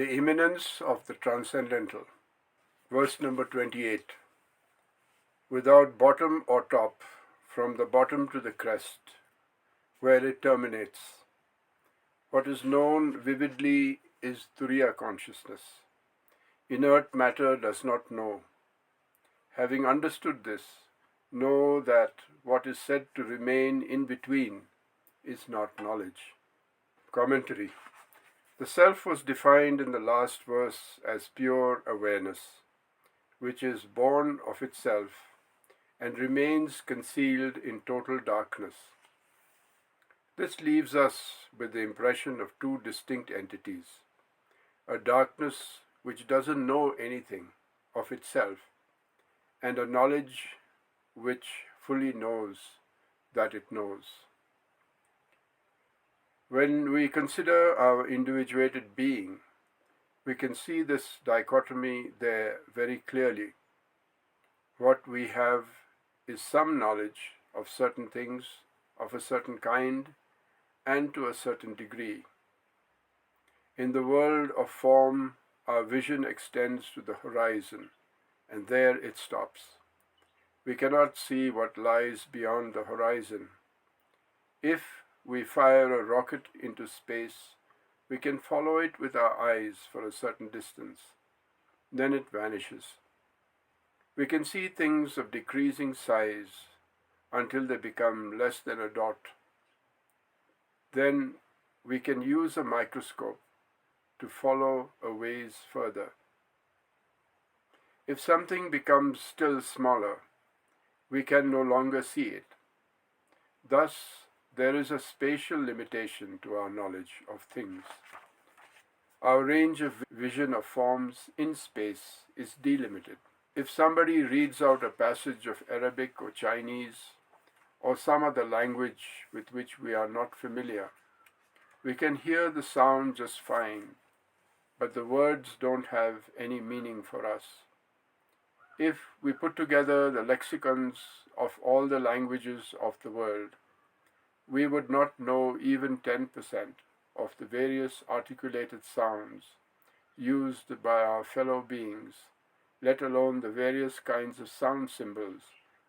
The immanence of the transcendental. Verse number 28. Without bottom or top, from the bottom to the crest, where it terminates. What is known vividly is Turiya consciousness. Inert matter does not know. Having understood this, know that what is said to remain in between is not knowledge. Commentary. The self was defined in the last verse as pure awareness, which is born of itself and remains concealed in total darkness. This leaves us with the impression of two distinct entities, a darkness which doesn't know anything of itself, and a knowledge which fully knows that it knows. When we consider our individuated being, we can see this dichotomy there very clearly. What we have is some knowledge of certain things of a certain kind and to a certain degree. In the world of form, our vision extends to the horizon, and there it stops. We cannot see what lies beyond the horizon. If we fire a rocket into space, we can follow it with our eyes for a certain distance. Then it vanishes. We can see things of decreasing size until they become less than a dot. Then we can use a microscope to follow a ways further. If something becomes still smaller, we can no longer see it. Thus, there is a spatial limitation to our knowledge of things. Our range of vision of forms in space is delimited. If somebody reads out a passage of Arabic or Chinese or some other language with which we are not familiar, we can hear the sound just fine, but the words don't have any meaning for us. If we put together the lexicons of all the languages of the world, we would not know even 10% of the various articulated sounds used by our fellow beings, let alone the various kinds of sound symbols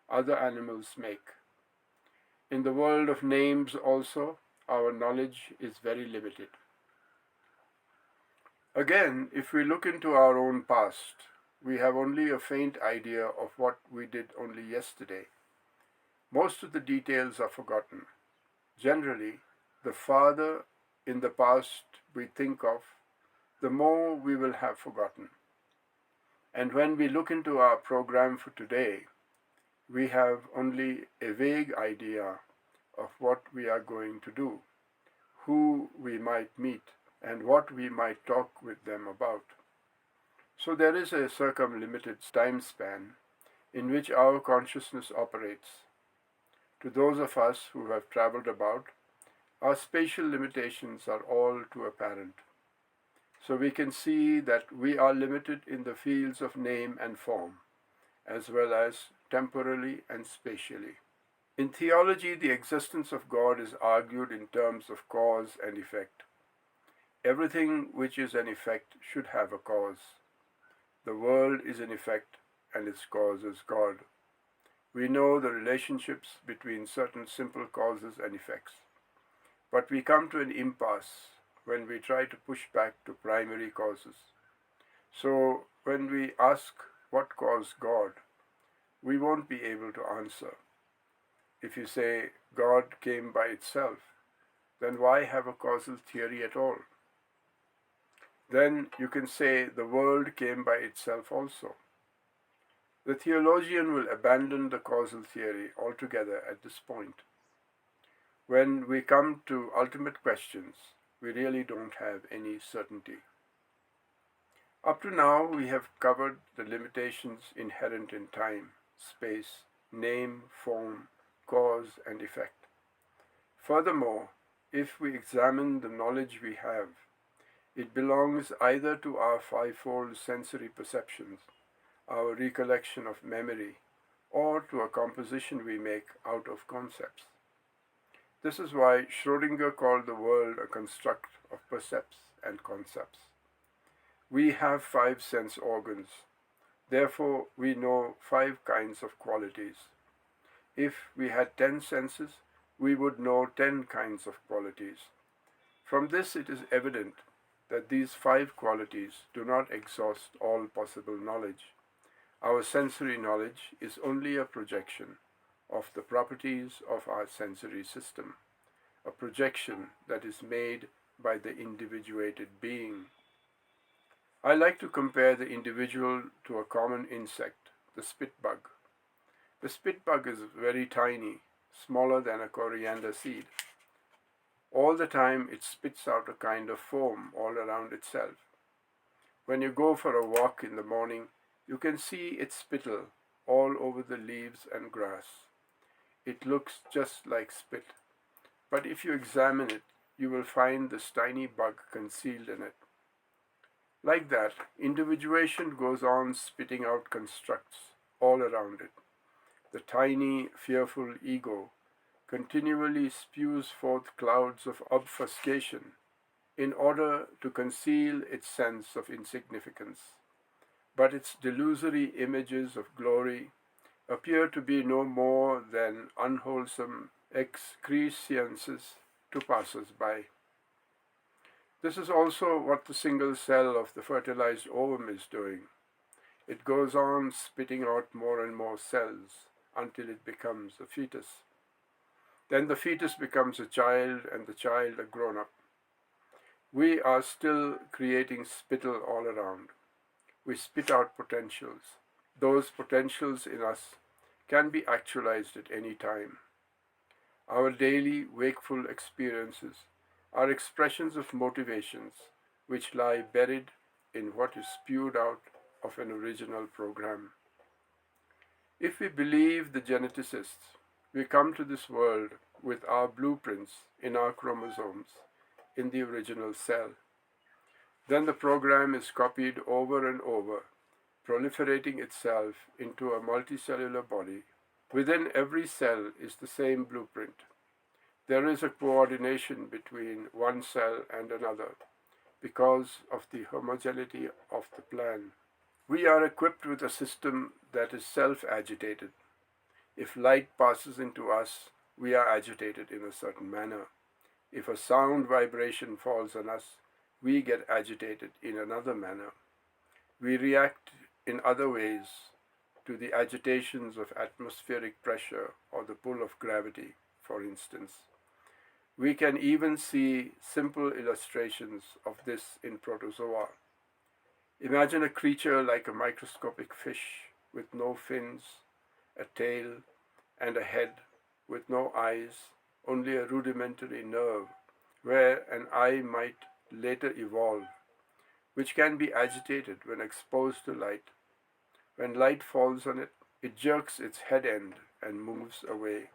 other animals make. In the world of names also, our knowledge is very limited. Again, if we look into our own past, we have only a faint idea of what we did only yesterday. Most of the details are forgotten. Generally, the farther in the past we think of, the more we will have forgotten. And when we look into our program for today, we have only a vague idea of what we are going to do, who we might meet, and what we might talk with them about. So there is a circumlimited time span in which our consciousness operates. To those of us who have traveled about, our spatial limitations are all too apparent. So we can see that we are limited in the fields of name and form, as well as temporally and spatially. In theology, the existence of God is argued in terms of cause and effect. Everything which is an effect should have a cause. The world is an effect, and its cause is God. We know the relationships between certain simple causes and effects, but we come to an impasse when we try to push back to primary causes. So when we ask what caused God, we won't be able to answer. If you say God came by itself, then why have a causal theory at all? Then you can say the world came by itself also. The theologian will abandon the causal theory altogether at this point. When we come to ultimate questions, we really don't have any certainty. Up to now, we have covered the limitations inherent in time, space, name, form, cause, and effect. Furthermore, if we examine the knowledge we have, it belongs either to our fivefold sensory perceptions, our recollection of memory, or to a composition we make out of concepts. This is why Schrödinger called the world a construct of percepts and concepts. We have 5 sense organs. Therefore, we know 5 kinds of qualities. If we had 10 senses, we would know 10 kinds of qualities. From this it is evident that these 5 qualities do not exhaust all possible knowledge. Our sensory knowledge is only a projection of the properties of our sensory system, a projection that is made by the individuated being. I like to compare the individual to a common insect, the spit bug. The spit bug is very tiny, smaller than a coriander seed. All the time it spits out a kind of foam all around itself. When you go for a walk in the morning, you can see its spittle all over the leaves and grass. It looks just like spit, but if you examine it, you will find this tiny bug concealed in it. Like that, individuation goes on spitting out constructs all around it. The tiny, fearful ego continually spews forth clouds of obfuscation in order to conceal its sense of insignificance. But its delusory images of glory appear to be no more than unwholesome excrescences to passers-by. This is also what the single cell of the fertilized ovum is doing. It goes on spitting out more and more cells until it becomes a fetus. Then the fetus becomes a child and the child a grown-up. We are still creating spittle all around. We spit out potentials. Those potentials in us can be actualized at any time. Our daily wakeful experiences are expressions of motivations which lie buried in what is spewed out of an original program. If we believe the geneticists, we come to this world with our blueprints in our chromosomes in the original cell. Then the program is copied over and over, proliferating itself into a multicellular body. Within every cell is the same blueprint. There is a coordination between one cell and another because of the homogeneity of the plan. We are equipped with a system that is self-agitated. If light passes into us, we are agitated in a certain manner. If a sound vibration falls on us, we get agitated in another manner. We react in other ways to the agitations of atmospheric pressure or the pull of gravity, for instance. We can even see simple illustrations of this in protozoa. Imagine a creature like a microscopic fish with no fins, a tail, and a head with no eyes, only a rudimentary nerve, where an eye might later evolve, which can be agitated when exposed to light. When light falls on it, it jerks its head end and moves away.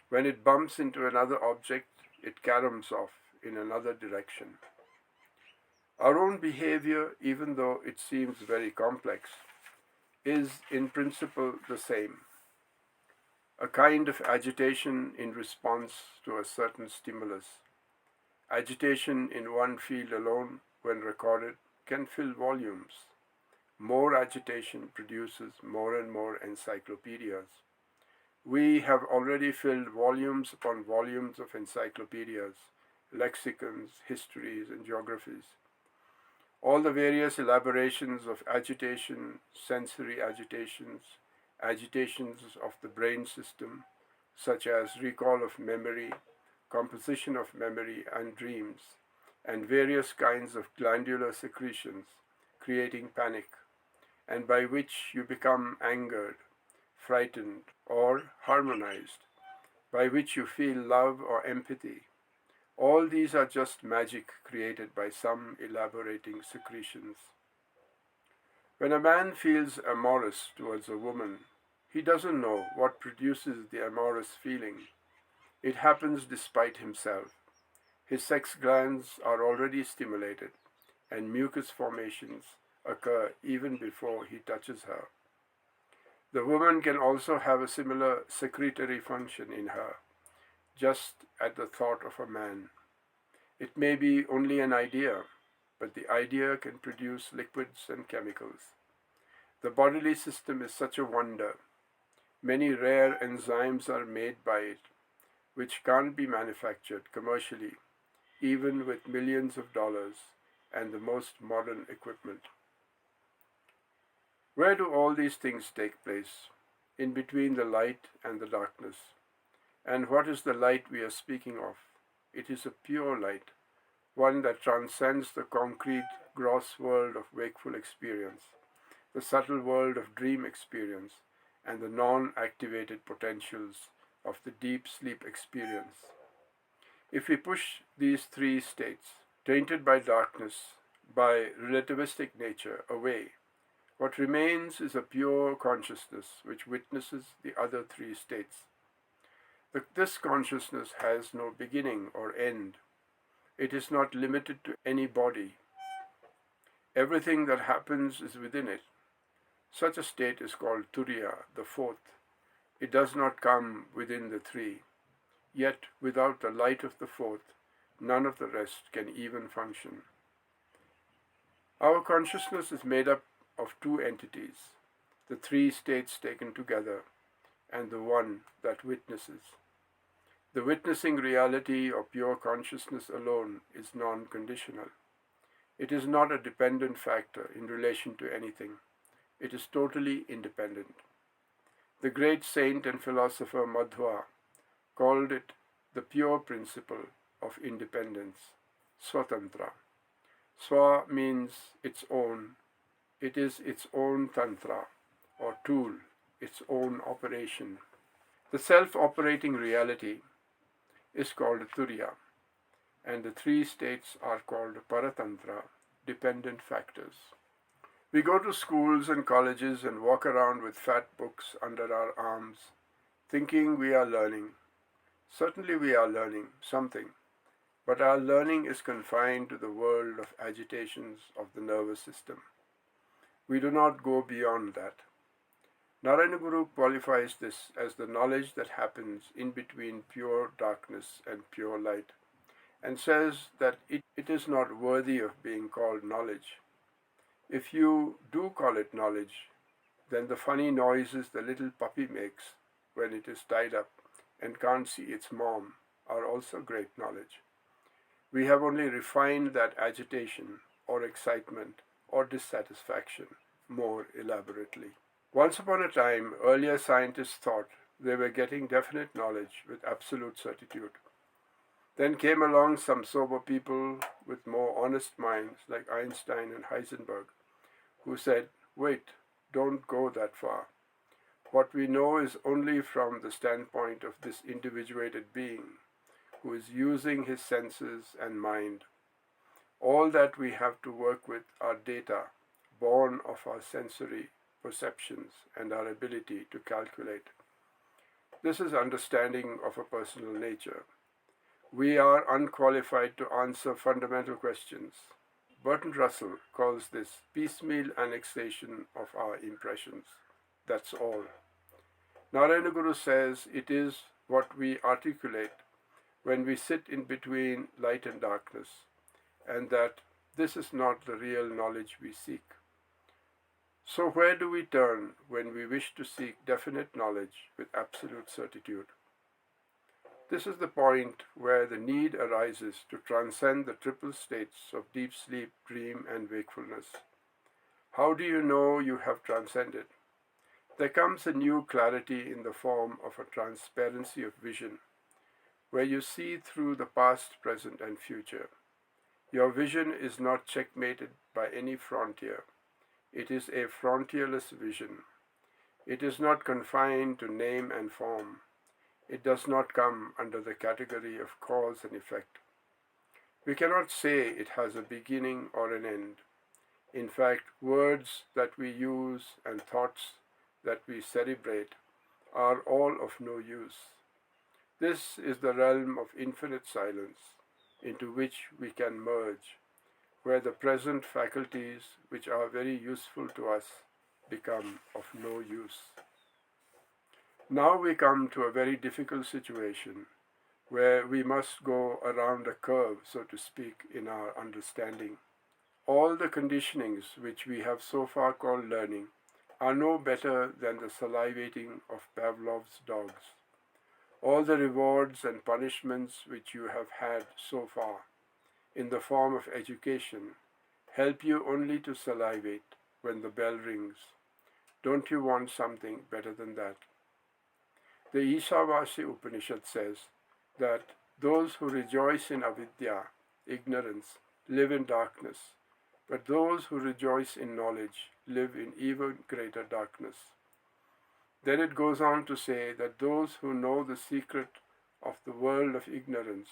When it bumps into another object, it caroms off in another direction. Our own behavior, even though it seems very complex, is in principle the same. A kind of agitation in response to a certain stimulus. Agitation in one field alone, when recorded, can fill volumes. More agitation produces more and more encyclopedias. We have already filled volumes upon volumes of encyclopedias, lexicons, histories, and geographies. All the various elaborations of agitation, sensory agitations, agitations of the brain system, such as recall of memory, composition of memory and dreams, and various kinds of glandular secretions, creating panic, and by which you become angered, frightened, or harmonized, by which you feel love or empathy. All these are just magic created by some elaborating secretions. When a man feels amorous towards a woman, he doesn't know what produces the amorous feeling. It happens despite himself. His sex glands are already stimulated, and mucus formations occur even before he touches her. The woman can also have a similar secretory function in her, just at the thought of a man. It may be only an idea, but the idea can produce liquids and chemicals. The bodily system is such a wonder. Many rare enzymes are made by it, which can't be manufactured commercially, even with millions of dollars and the most modern equipment. Where do all these things take place? In between the light and the darkness. And what is the light we are speaking of? It is a pure light, one that transcends the concrete, gross world of wakeful experience, the subtle world of dream experience, and the non-activated potentials of the deep sleep experience. If we push these three states, tainted by darkness, by relativistic nature, away, what remains is a pure consciousness which witnesses the other three states. This consciousness has no beginning or end. It is not limited to any body. Everything that happens is within it. Such a state is called Turiya, the fourth. It does not come within the three. Yet, without the light of the fourth, none of the rest can even function. Our consciousness is made up of two entities, the three states taken together, and the one that witnesses. The witnessing reality of pure consciousness alone is non-conditional. It is not a dependent factor in relation to anything. It is totally independent. The great saint and philosopher Madhva called it the pure principle of independence, Swatantra. Swa means its own. It is its own tantra, or tool, its own operation. The self-operating reality is called Turiya, and the three states are called Paratantra, dependent factors. We go to schools and colleges and walk around with fat books under our arms, thinking we are learning. Certainly we are learning something, but our learning is confined to the world of agitations of the nervous system. We do not go beyond that. Narayana Guru qualifies this as the knowledge that happens in between pure darkness and pure light, and says that it is not worthy of being called knowledge. If you do call it knowledge, then the funny noises the little puppy makes when it is tied up and can't see its mom are also great knowledge. We have only refined that agitation or excitement or dissatisfaction more elaborately. Once upon a time, earlier scientists thought they were getting definite knowledge with absolute certitude. Then came along some sober people with more honest minds like Einstein and Heisenberg, who said, wait, don't go that far. What we know is only from the standpoint of this individuated being who is using his senses and mind. All that we have to work with are data born of our sensory perceptions and our ability to calculate. This is understanding of a personal nature. We are unqualified to answer fundamental questions. Bertrand Russell calls this piecemeal annexation of our impressions. That's all. Narayana Guru says it is what we articulate when we sit in between light and darkness, and that this is not the real knowledge we seek. So where do we turn when we wish to seek definite knowledge with absolute certitude? This is the point where the need arises to transcend the triple states of deep sleep, dream, and wakefulness. How do you know you have transcended? There comes a new clarity in the form of a transparency of vision, where you see through the past, present, and future. Your vision is not checkmated by any frontier. It is a frontierless vision. It is not confined to name and form. It does not come under the category of cause and effect. We cannot say it has a beginning or an end. In fact, words that we use and thoughts that we cerebrate are all of no use. This is the realm of infinite silence into which we can merge, where the present faculties, which are very useful to us, become of no use. Now we come to a very difficult situation where we must go around a curve, so to speak, in our understanding. All the conditionings which we have so far called learning are no better than the salivating of Pavlov's dogs. All the rewards and punishments which you have had so far in the form of education help you only to salivate when the bell rings. Don't you want something better than that? The Ishavasya Upanishad says that those who rejoice in avidya, ignorance, live in darkness, but those who rejoice in knowledge live in even greater darkness. Then it goes on to say that those who know the secret of the world of ignorance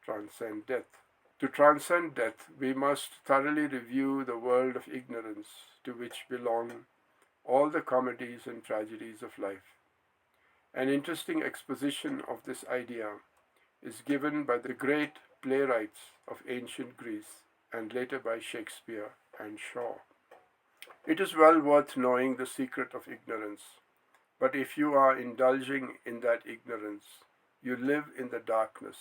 transcend death. To transcend death, we must thoroughly review the world of ignorance to which belong all the comedies and tragedies of life. An interesting exposition of this idea is given by the great playwrights of ancient Greece and later by Shakespeare and Shaw. It is well worth knowing the secret of ignorance, but if you are indulging in that ignorance, you live in the darkness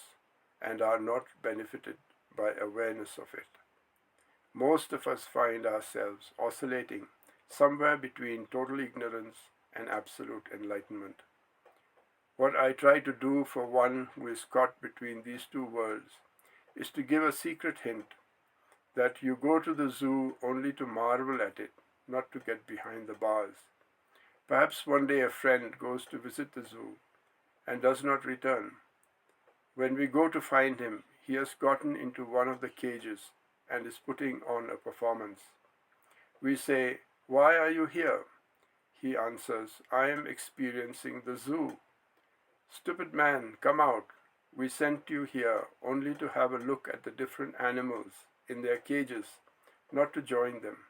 and are not benefited by awareness of it. Most of us find ourselves oscillating somewhere between total ignorance and absolute enlightenment. What I try to do for one who is caught between these two worlds is to give a secret hint that you go to the zoo only to marvel at it, not to get behind the bars. Perhaps one day a friend goes to visit the zoo and does not return. When we go to find him, he has gotten into one of the cages and is putting on a performance. We say, "Why are you here?" He answers, "I am experiencing the zoo." "Stupid man, come out. We sent you here only to have a look at the different animals in their cages, not to join them."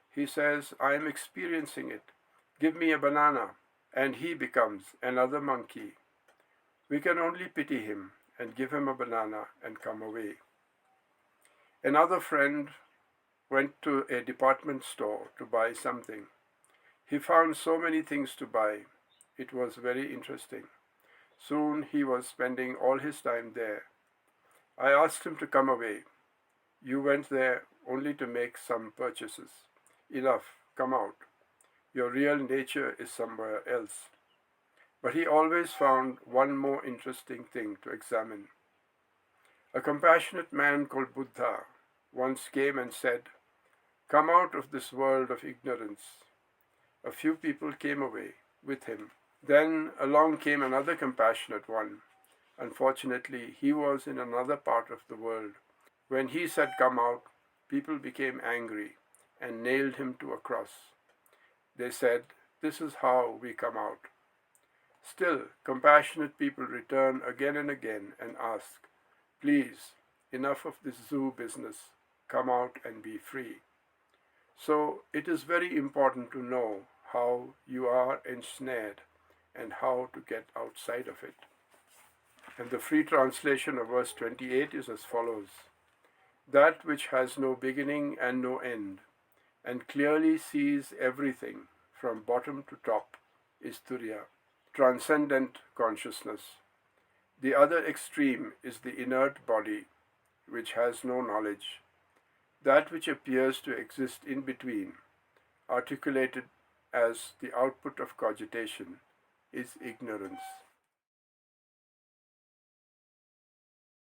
He says, "I am experiencing it. Give me a banana." And he becomes another monkey. We can only pity him and give him a banana and come away. Another friend went to a department store to buy something. He found so many things to buy. It was very interesting. Soon he was spending all his time there. I asked him to come away. "You went there only to make some purchases. Enough, come out. Your real nature is somewhere else." But he always found one more interesting thing to examine. A compassionate man called Buddha once came and said, "Come out of this world of ignorance." A few people came away with him. Then along came another compassionate one. Unfortunately, he was in another part of the world. When he said, "Come out," people became angry and nailed him to a cross. They said, "This is how we come out." Still, compassionate people return again and again and ask, "Please, enough of this zoo business. Come out and be free." So it is very important to know how you are ensnared and how to get outside of it. And the free translation of verse 28 is as follows: "That which has no beginning and no end, and clearly sees everything from bottom to top, is Turiya, transcendent consciousness. The other extreme is the inert body, which has no knowledge. That which appears to exist in between, articulated as the output of cogitation, is ignorance."